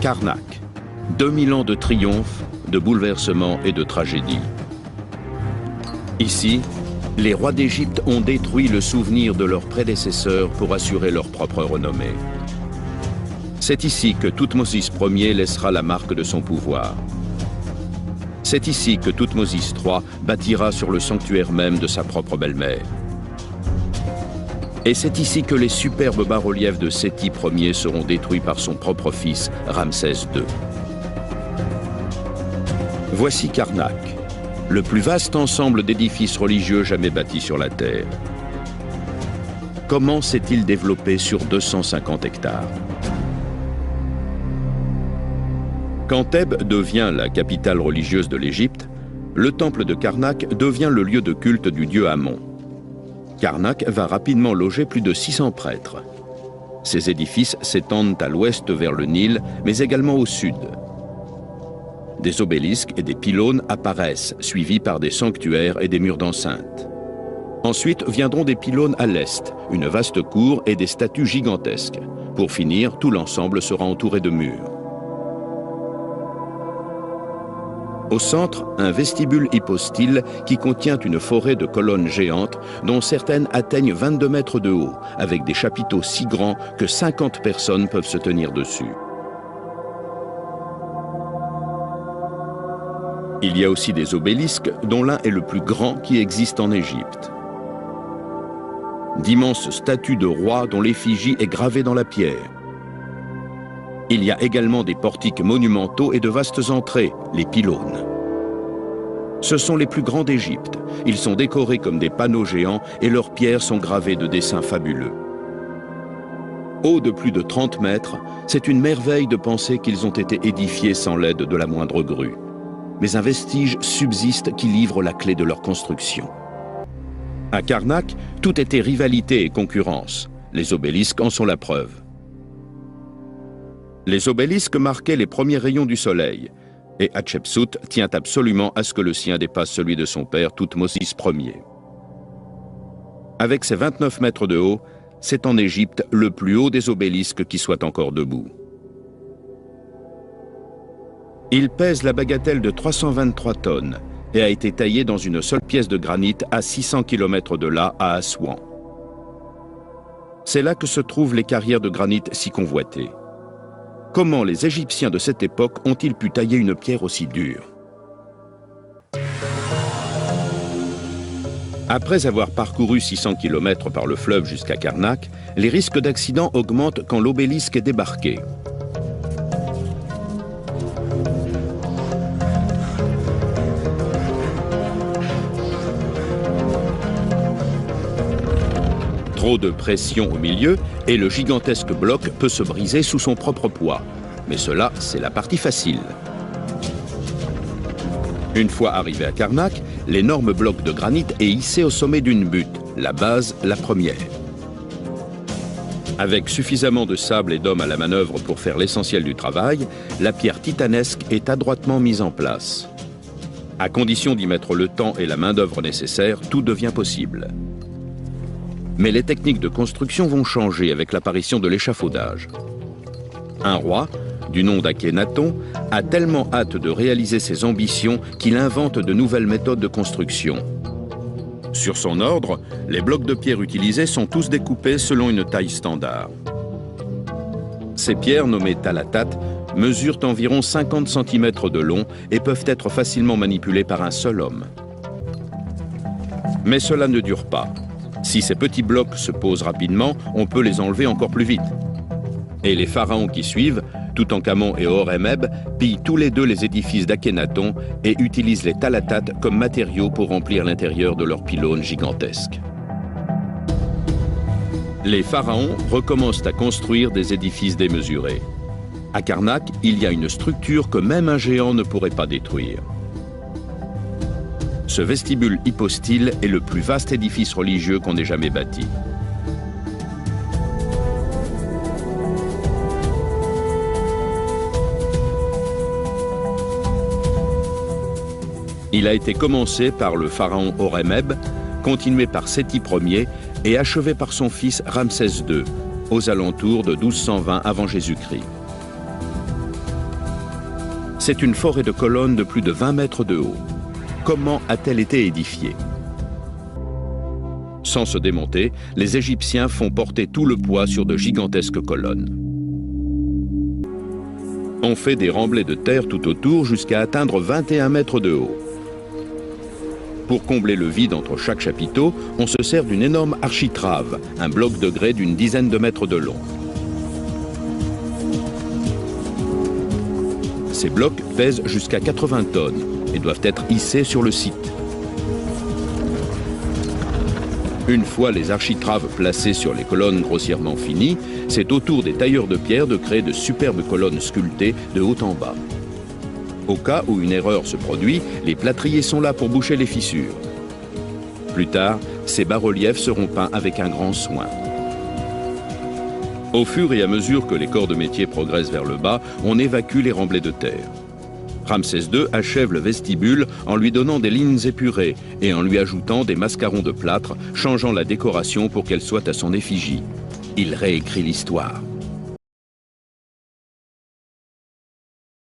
Karnak, 2000 ans de triomphe, de bouleversement et de tragédie. Ici, les rois d'Égypte ont détruit le souvenir de leurs prédécesseurs pour assurer leur propre renommée. C'est ici que Thoutmôsis Ier laissera la marque de son pouvoir. C'est ici que Thoutmôsis III bâtira sur le sanctuaire même de sa propre belle-mère. Et c'est ici que les superbes bas-reliefs de Séti Ier seront détruits par son propre fils, Ramsès II. Voici Karnak, le plus vaste ensemble d'édifices religieux jamais bâtis sur la Terre. Comment s'est-il développé sur 250 hectares? Quand Thèbes devient la capitale religieuse de l'Égypte, le temple de Karnak devient le lieu de culte du dieu Amon. Karnak va rapidement loger plus de 600 prêtres. Ces édifices s'étendent à l'ouest vers le Nil, mais également au sud. Des obélisques et des pylônes apparaissent, suivis par des sanctuaires et des murs d'enceinte. Ensuite viendront des pylônes à l'est, une vaste cour et des statues gigantesques. Pour finir, tout l'ensemble sera entouré de murs. Au centre, un vestibule hypostyle qui contient une forêt de colonnes géantes dont certaines atteignent 22 mètres de haut, avec des chapiteaux si grands que 50 personnes peuvent se tenir dessus. Il y a aussi des obélisques dont l'un est le plus grand qui existe en Égypte. D'immenses statues de rois dont l'effigie est gravée dans la pierre. Il y a également des portiques monumentaux et de vastes entrées, les pylônes. Ce sont les plus grands d'Égypte. Ils sont décorés comme des panneaux géants et leurs pierres sont gravées de dessins fabuleux. Hauts de plus de 30 mètres, c'est une merveille de penser qu'ils ont été édifiés sans l'aide de la moindre grue. Mais un vestige subsiste qui livre la clé de leur construction. À Karnak, tout était rivalité et concurrence. Les obélisques en sont la preuve. Les obélisques marquaient les premiers rayons du soleil, et Hatshepsut tient absolument à ce que le sien dépasse celui de son père Thoutmôsis Ier. Avec ses 29 mètres de haut, c'est en Égypte le plus haut des obélisques qui soit encore debout. Il pèse la bagatelle de 323 tonnes et a été taillé dans une seule pièce de granit à 600 km de là, à Assouan. C'est là que se trouvent les carrières de granit si convoitées. Comment les Égyptiens de cette époque ont-ils pu tailler une pierre aussi dure? Après avoir parcouru 600 km par le fleuve jusqu'à Karnak, les risques d'accident augmentent quand l'obélisque est débarqué. Trop de pression au milieu et le gigantesque bloc peut se briser sous son propre poids. Mais cela, c'est la partie facile. Une fois arrivé à Karnak, l'énorme bloc de granit est hissé au sommet d'une butte, la base, la première. Avec suffisamment de sable et d'hommes à la manœuvre pour faire l'essentiel du travail, la pierre titanesque est adroitement mise en place. À condition d'y mettre le temps et la main-d'œuvre nécessaires, tout devient possible. Mais les techniques de construction vont changer avec l'apparition de l'échafaudage. Un roi, du nom d'Akhénaton, a tellement hâte de réaliser ses ambitions qu'il invente de nouvelles méthodes de construction. Sur son ordre, les blocs de pierre utilisés sont tous découpés selon une taille standard. Ces pierres, nommées talatat, mesurent environ 50 cm de long et peuvent être facilement manipulées par un seul homme. Mais cela ne dure pas. Si ces petits blocs se posent rapidement, on peut les enlever encore plus vite. Et les pharaons qui suivent, Toutankhamon et Horemheb, pillent tous les deux les édifices d'Akhénaton et utilisent les talatat comme matériaux pour remplir l'intérieur de leurs pylônes gigantesques. Les pharaons recommencent à construire des édifices démesurés. À Karnak, il y a une structure que même un géant ne pourrait pas détruire. Ce vestibule hypostyle est le plus vaste édifice religieux qu'on ait jamais bâti. Il a été commencé par le pharaon Horemheb, continué par Séti Ier et achevé par son fils Ramsès II, aux alentours de 1220 avant Jésus-Christ. C'est une forêt de colonnes de plus de 20 mètres de haut. Comment a-t-elle été édifiée? Sans se démonter, les Égyptiens font porter tout le poids sur de gigantesques colonnes. On fait des remblais de terre tout autour jusqu'à atteindre 21 mètres de haut. Pour combler le vide entre chaque chapiteau, on se sert d'une énorme architrave, un bloc de grès d'une dizaine de mètres de long. Ces blocs pèsent jusqu'à 80 tonnes et doivent être hissés sur le site. Une fois les architraves placées sur les colonnes grossièrement finies, c'est au tour des tailleurs de pierre de créer de superbes colonnes sculptées de haut en bas. Au cas où une erreur se produit, les plâtriers sont là pour boucher les fissures. Plus tard, ces bas-reliefs seront peints avec un grand soin. Au fur et à mesure que les corps de métier progressent vers le bas, on évacue les remblais de terre. Ramsès II achève le vestibule en lui donnant des lignes épurées et en lui ajoutant des mascarons de plâtre, changeant la décoration pour qu'elle soit à son effigie. Il réécrit l'histoire.